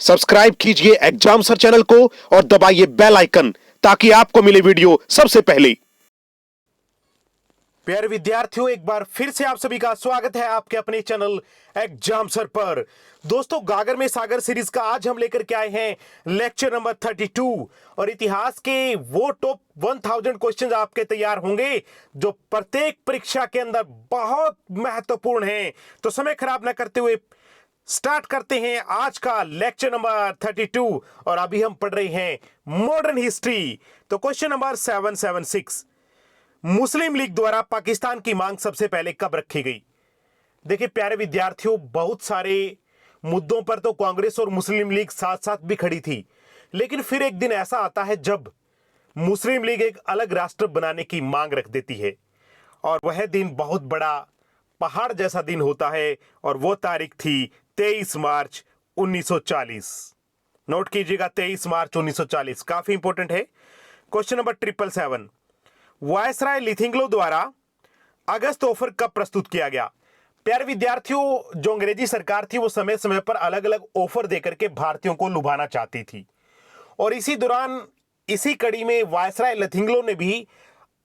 Subscribe कीजिए exam sir channel को और दबाइए बेल आइकन ताकि आपको मिले वीडियो सबसे पहले। प्यारे विद्यार्थियों, एक बार फिर से आप सभी का स्वागत है आपके अपने चैनल एग्जाम सर पर। दोस्तों, गागर में सागर सीरीज का आज हम लेकर के आए हैं लेक्चर नंबर 32 और इतिहास के वो टॉप 1000 क्वेश्चंस आपके तैयार होंगे जो प्रत्येक परीक्षा के अंदर बहुत महत्वपूर्ण हैं। तो समय खराब न करते हुए स्टार्ट करते हैं आज का लेक्चर नंबर 32 और अभी हम पढ़ रहे हैं मॉडर्न हिस्ट्री। तो क्वेश्चन नंबर 776, मुस्लिम लीग द्वारा पाकिस्तान की मांग सबसे पहले कब रखी गई? देखिए प्यारे विद्यार्थियों, बहुत सारे मुद्दों पर तो कांग्रेस और मुस्लिम लीग साथ साथ भी खड़ी थी, लेकिन फिर एक दिन ऐसा आता है जब मुस्लिम लीग एक अलग राष्ट्र बनाने की मांग रख देती है और वह दिन बहुत बड़ा पहाड़ जैसा दिन होता है और वो तारीख थी 23 मार्च 1940। नोट कीजिएगा, 23 मार्च 1940 काफी इंपॉर्टेंट है। क्वेश्चन नंबर 777, वायसराय लिथिंगलो द्वारा अगस्त ऑफर कब प्रस्तुत किया गया? प्यारे विद्यार्थियों, जो अंग्रेजी सरकार थी वो समय समय पर अलग अलग ऑफर देकर के भारतीयों को लुभाना चाहती थी और इसी दौरान इसी कड़ी में वायसराय लिथिंगलो ने भी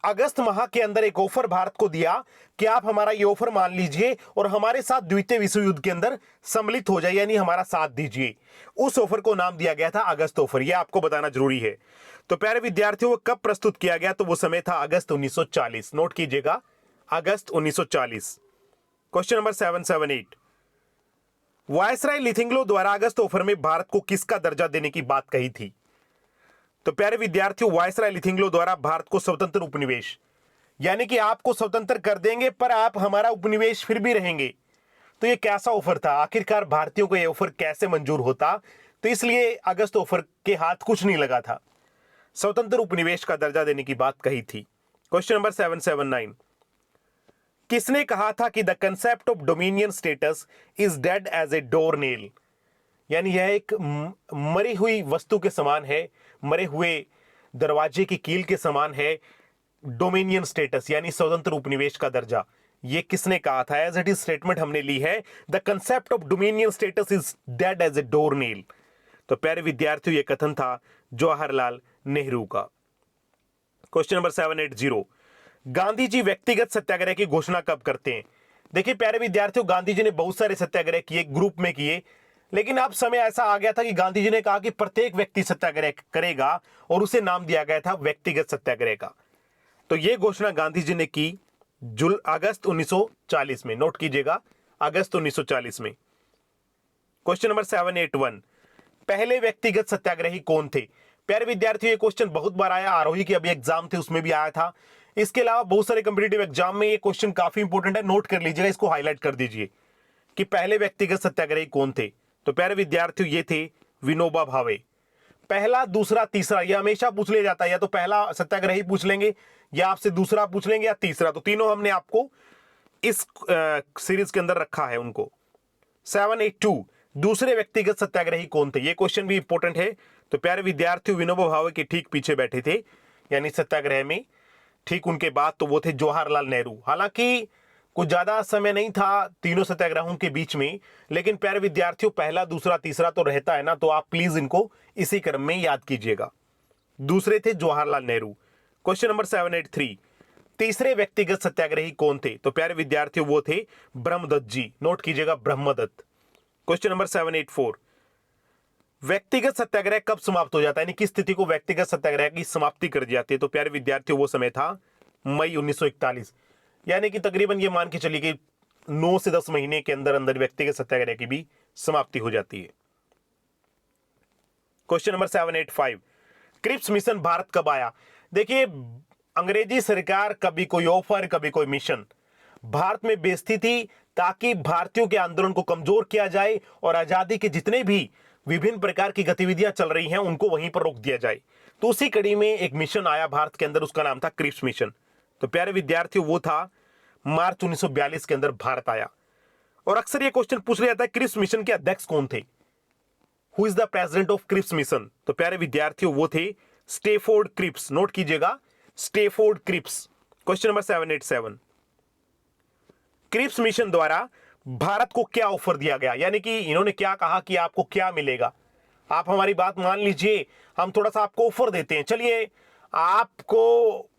अगस्त माह के अंदर एक ऑफर भारत को दिया कि आप हमारा ये ऑफर मान लीजिए और हमारे साथ द्वितीय विश्व युद्ध के अंदर सम्मिलित हो जाइए, यानी हमारा साथ दीजिए। उस ऑफर को नाम दिया गया था अगस्त ऑफर, यह आपको बताना जरूरी है। तो प्यारे विद्यार्थियों, वो कब प्रस्तुत किया गया? तो वो समय था अगस्त 1940। नोट कीजिएगा, अगस्त 1940। क्वेश्चन नंबर 778, वायसराय लिथिंगलो द्वारा अगस्त ऑफर में भारत को किसका दर्जा देने की बात कही थी? तो प्यारे विद्यार्थियों, वायसराय लिथिंगलो द्वारा भारत को स्वतंत्र उपनिवेश, यानी कि आपको स्वतंत्र कर देंगे पर आप हमारा उपनिवेश फिर भी रहेंगे। तो ये कैसा ऑफर था? आखिरकार भारतीयों को यह ऑफर कैसे मंजूर होता? तो इसलिए अगस्त ऑफर के हाथ कुछ नहीं लगा था, स्वतंत्र उपनिवेश का दर्जा देने की बात कही थी। क्वेश्चन नंबर 779, किसने कहा था कि the concept of dominion status is dead as a doornail, यानी यह एक मरी हुई वस्तु के समान है, मरे हुए दरवाजे की कील के समान है। डोमिनियन स्टेटस यानी स्वतंत्र उपनिवेश का दर्जा, यह किसने कहा था? एज इट इज स्टेटमेंट हमने ली है, the concept of dominion status is dead as a doornail. तो प्यारे विद्यार्थियों, यह कथन था जवाहरलाल नेहरू का। क्वेश्चन नंबर 780, गांधी जी व्यक्तिगत सत्याग्रह की घोषणा कब करते हैं? देखिए प्यारे विद्यार्थियों, गांधी जी ने बहुत सारे सत्याग्रह किए, ग्रुप में किए, लेकिन अब समय ऐसा आ गया था कि गांधी जी ने कहा कि प्रत्येक व्यक्ति सत्याग्रह करेगा और उसे नाम दिया गया था व्यक्तिगत सत्याग्रह का। तो यह घोषणा गांधी जी ने की अगस्त 1940 में। नोट कीजिएगा, अगस्त 1940 में। क्वेश्चन नंबर 781, पहले व्यक्तिगत सत्याग्रही कौन थे? प्यारे विद्यार्थियों, ये क्वेश्चन बहुत बार आया, आरोही के अभी एग्जाम थे उसमें भी आया था। इसके अलावा बहुत सारे कॉम्पिटिटिव एग्जाम में ये क्वेश्चन काफी इंपॉर्टेंट है, नोट कर लीजिएगा, इसको हाईलाइट कर दीजिए कि पहले व्यक्तिगत सत्याग्रही कौन थे। तो प्यारे विद्यार्थियों, ये थे विनोबा भावे। पहला, दूसरा, तीसरा, यह हमेशा पूछ लिया जाता है, या तो पहला सत्याग्रही पूछ लेंगे या आपसे दूसरा पूछ लेंगे या तीसरा। तो तीनों हमने आपको इस सीरीज के अंदर रखा है उनको। 782, दूसरे व्यक्तिगत सत्याग्रही कौन थे? यह क्वेश्चन भी इंपॉर्टेंट है। तो प्यारे विद्यार्थियों, विनोबा भावे के ठीक पीछे बैठे थे, यानी सत्याग्रह में ठीक उनके बाद तो वो थे जवाहरलाल नेहरू। हालांकि कुछ ज्यादा समय नहीं था तीनों सत्याग्रहों के बीच में, लेकिन प्यारे विद्यार्थियों, पहला, दूसरा, तीसरा तो रहता है ना, तो आप प्लीज इनको इसी क्रम में याद कीजिएगा। दूसरे थे जवाहरलाल नेहरू। क्वेश्चन नंबर 783, तीसरे व्यक्तिगत सत्याग्रही कौन थे? तो प्यारे विद्यार्थियों, वो थे ब्रह्मदत्त जी। नोट कीजिएगा, ब्रह्मदत्त। क्वेश्चन नंबर 784, व्यक्तिगत सत्याग्रह कब समाप्त हो जाता है, यानी किस स्थिति को व्यक्तिगत सत्याग्रह की समाप्ति कर दी जाती है? तो प्यारे विद्यार्थियों, वो समय था मई 1941, यानी कि तकरीबन ये मान के चलिए कि 9 से 10 महीने के अंदर अंदर व्यक्तिगत सत्याग्रह की भी समाप्ति हो जाती है। Question number 785, Cripps mission Bharat कब आया? देखिए, अंग्रेजी सरकार कभी कोई ऑफर कभी कोई मिशन भारत में भेजती थी ताकि भारतीयों के आंदोलन को कमजोर किया जाए और आजादी के जितने भी विभिन्न प्रकार की गतिविधियां चल रही हैं उनको वहीं पर रोक दिया जाए। तो उसी कड़ी में एक मिशन आया भारत के अंदर, उसका नाम था क्रिप्स मिशन। तो प्यारे विद्यार्थियों, वो था मार्च 1942 के अंदर भारत आया। और अक्सर ये क्वेश्चन पूछ लिया जाता है, क्रिप्स मिशन के अध्यक्ष कौन थे? Who is the president of Cripps mission? तो प्यारे विद्यार्थियों, वो थे स्टेफोर्ड क्रिप्स। नोट कीजिएगा, Stafford Cripps. Question number 787, Cripps mission द्वारा भारत को क्या ऑफर दिया गया, यानी कि इन्होंने क्या कहा कि आपको क्या मिलेगा? आप हमारी बात मान लीजिए, हम थोड़ा सा आपको ऑफर देते हैं। चलिए, आपको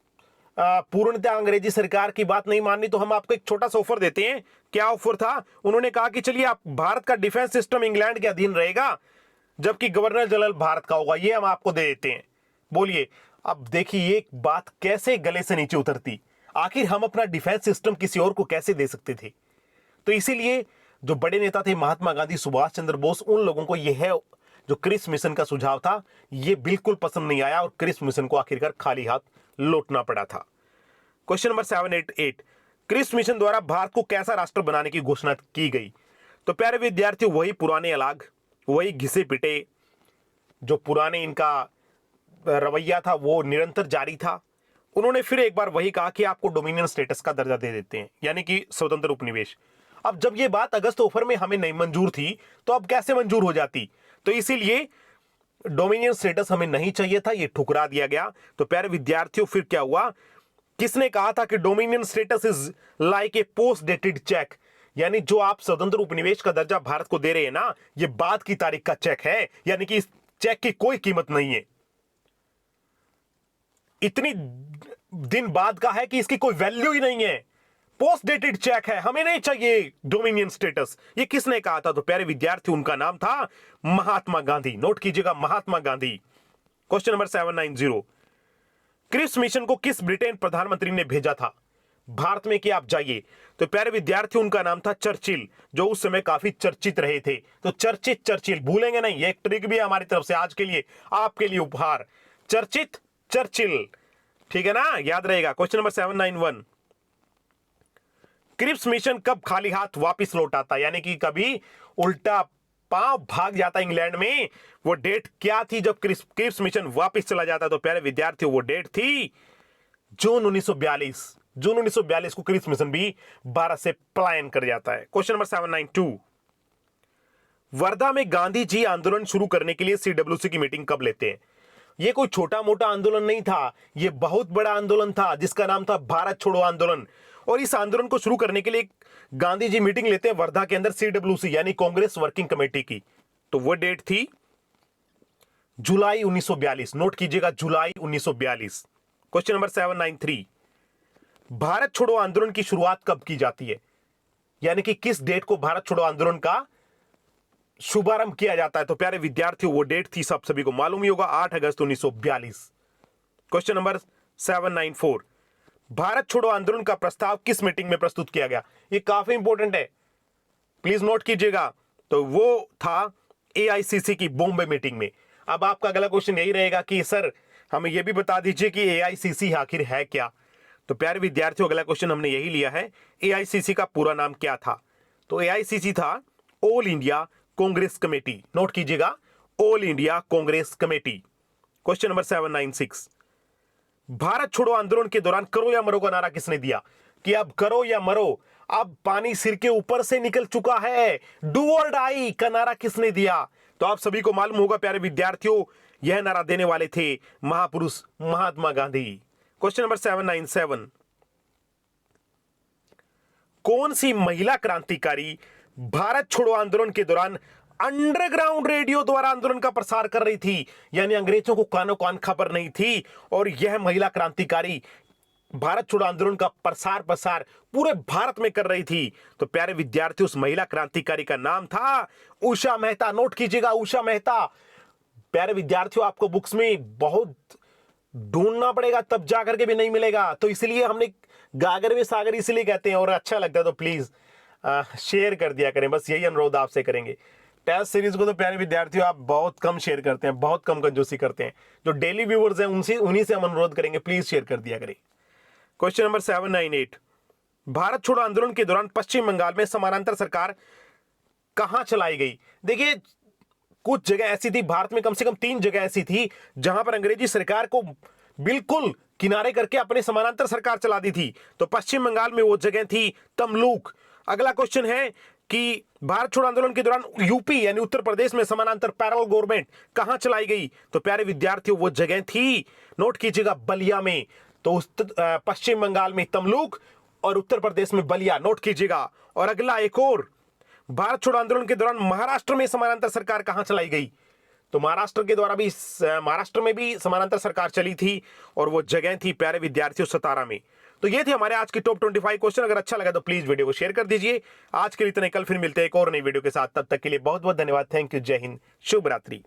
पूर्णतः अंग्रेजी सरकार की बात नहीं माननी तो हम आपको एक छोटा सा ऑफर देते हैं। क्या ऑफर था? उन्होंने कहा कि चलिए, आप भारत का डिफेंस सिस्टम इंग्लैंड के अधीन रहेगा, जबकि गवर्नर जनरल भारत का होगा। ये हम आपको दे देते हैं। बोलिए, अब देखिए ये बात कैसे गले से नीचे उतरती। आखिर हम अपना डिफेंस सिस्टम किसी और को कैसे दे सकते थे? तो इसीलिए जो बड़े नेता थे महात्मा गांधी, सुभाष चंद्र बोस, उन लोगों को यह जो क्रिस मिशन का सुझाव था यह बिल्कुल पसंद नहीं आया और क्रिस मिशन को आखिरकार खाली हाथ लौटना पड़ा था। क्वेश्चन नंबर 788, क्रिस मिशन द्वारा भारत को कैसा राष्ट्र बनाने की घोषणा की गई? तो प्यारे विद्यार्थियों, वही पुराने अलाग, वही घिसे पिटे, जो पुराने इनका रवैया था वो निरंतर जारी था। उन्होंने फिर एक बार वही कहा कि आपको डोमिनियन स्टेटस का दर्जा दे देते हैं, यानी कि स्वतंत्र उपनिवेश। अब जब ये बात अगस्त ऑफर में हमें नहीं मंजूर थी तो अब कैसे मंजूर हो जाती? तो इसीलिए डोमिनियन स्टेटस हमें नहीं चाहिए था, ये ठुकरा दिया गया। तो प्यारे विद्यार्थियों, फिर क्या हुआ? किसने कहा था कि dominion status is like a post dated cheque, यानी जो आप स्वतंत्र उपनिवेश का दर्जा भारत को दे रहे हैं ना, ये बाद की तारीख का चेक है, यानी कि इस चेक की कोई कीमत नहीं है। इतनी दिन बाद का है कि इसकी कोई वैल्यू ही नहीं है। पोस्ट डेटेड चेक है, हमें नहीं चाहिए डोमिनियन स्टेटस। ये किसने कहा था? तो प्यारे विद्यार्थी, उनका नाम था महात्मा गांधी। नोट कीजिएगा, Mahatma Gandhi. Question number 790, Cripps mission को किस ब्रिटेन प्रधानमंत्री ने भेजा था भारत में कि आप जाइए? तो प्यारे विद्यार्थी, उनका नाम था चर्चिल, जो उस समय काफी चर्चित रहे थे। तो चर्चित चर्चिल भूलेंगे नहीं, ये एक ट्रिक भी है हमारी तरफ से आज के लिए, आपके लिए उपहार। चर्चित चर्चिल, ठीक है ना, याद रहेगा। क्वेश्चन नंबर 791, क्रिप्स मिशन कब खाली हाथ वापिस लौट आता, यानी कि कभी उल्टा पांव भाग जाता इंग्लैंड में? वो डेट क्या थी जब क्रिप्स मिशन वापिस चला जाता? तो प्यारे विद्यार्थियों, वो डेट थी जून 1942। जून 1942 को क्रिप्स मिशन भी भारत से पलायन कर जाता है। क्वेश्चन नंबर 792, वर्धा में गांधी जी आंदोलन शुरू करने के लिए सीडब्ल्यूसी की मीटिंग कब लेते हैं? ये कोई छोटा मोटा आंदोलन नहीं था, ये बहुत बड़ा आंदोलन था जिसका नाम था भारत छोड़ो आंदोलन। और इस आंदोलन को शुरू करने के लिए गांधी जी मीटिंग लेते हैं वर्धा के अंदर सीडब्ल्यूसी यानी कांग्रेस वर्किंग कमेटी की। तो वो डेट थी जुलाई 1942। नोट कीजिएगा, जुलाई 1942। क्वेश्चन नंबर 793, भारत छोड़ो आंदोलन की शुरुआत कब की जाती है, यानी कि किस डेट को भारत छोड़ो आंदोलन का शुभारंभ किया जाता है? तो प्यारे विद्यार्थियों, वो डेट थी, सब सभी को मालूम ही होगा, 8 अगस्त 1942। क्वेश्चन नंबर 794, भारत छोड़ो आंदोलन का प्रस्ताव किस मीटिंग में प्रस्तुत किया गया? ये काफी इंपॉर्टेंट है, प्लीज नोट कीजिएगा। तो वो था एआईसीसी की बॉम्बे मीटिंग में। अब आपका अगला क्वेश्चन यही रहेगा कि सर हमें यह भी बता दीजिए कि एआईसीसी आखिर है क्या? तो प्यारे विद्यार्थियों, अगला क्वेश्चन हमने यही लिया है, एआईसीसी का पूरा नाम क्या था? तो एआईसीसी था all India Congress committee. Note कीजिएगा, all India Congress committee. Question number 796, Bharat छोड़ो आंदोलन के दौरान करो या मरो का नारा किसने दिया? कि अब करो या मरो, अब पानी सिर के ऊपर से निकल चुका है, डू और डाई का नारा किसने दिया? तो आप सभी को मालूम होगा प्यारे विद्यार्थियों, यह नारा देने वाले थे महापुरुष महात्मा गांधी। क्वेश्चन नंबर 797, कौन सी महिला क्रांतिकारी भारत छोड़ो आंदोलन के दौरान अंडरग्राउंड रेडियो द्वारा आंदोलन का प्रसार कर रही थी, यानी अंग्रेजों को कानो कान खबर नहीं थी, और यह महिला क्रांतिकारी भारत छोड़ो आंदोलन का प्रसार पूरे भारत में कर रही थी? तो प्यारे विद्यार्थी, उस महिला क्रांतिकारी का नाम था उषा मेहता। नोट कीजिएगा, उषा मेहता। प्यारे विद्यार्थियों, आपको बुक्स में बहुत ढूंढना पड़ेगा, तब जाकर के भी नहीं मिलेगा। तो इसलिए हमने गागर में सागर इसलिए कहते हैं, और अच्छा लगता है तो प्लीज शेयर कर दिया करें, बस यही अनुरोध आपसे करेंगे। टेस्ट सीरीज को तो प्यारे विद्यार्थियों आप बहुत कम शेयर करते हैं, बहुत कम कंजूसी करते हैं। जो डेली व्यूअर्स हैं उन्हीं से हम अनुरोध करेंगे, प्लीज शेयर कर दिया करें। क्वेश्चन नंबर 798, भारत छोड़ो आंदोलन के दौरान पश्चिम बंगाल में समानांतर सरकार कहां चलाई गई? देखिए, कुछ जगह ऐसी थी भारत में, कम से कम 3 जगह ऐसी थी जहां पर अंग्रेजी सरकार को बिल्कुल किनारे करके अपने समानांतर सरकार चला दी थी। तो पश्चिम बंगाल में वो जगह थी तमलुक। अगला क्वेश्चन है कि भारत छोड़ो आंदोलन के दौरान यूपी यानी उत्तर प्रदेश में समानांतर पैरेलल गवर्नमेंट कहां चलाई गई? तो प्यारे विद्यार्थियों, वो जगह थी, नोट कीजिएगा, बलिया में। तो पश्चिम बंगाल में तमलुक और उत्तर प्रदेश में बलिया, नोट कीजिएगा। और अगला एक और, भारत छोड़ो आंदोलन के दौरान महाराष्ट्र में समानांतर सरकार कहां चलाई गई? तो महाराष्ट्र के द्वारा भी महाराष्ट्र में भी समानांतर सरकार चली थी और वो जगह थी प्यारे विद्यार्थियों सतारा में। तो ये थे हमारे आज के टॉप 25 क्वेश्चन। अगर अच्छा लगा तो प्लीज वीडियो को शेयर कर दीजिए। आज के लिए इतने, कल फिर मिलते हैं एक और नई वीडियो के साथ। तब तक के लिए बहुत बहुत धन्यवाद। Thank you. जय हिंद। शुभ रात्रि।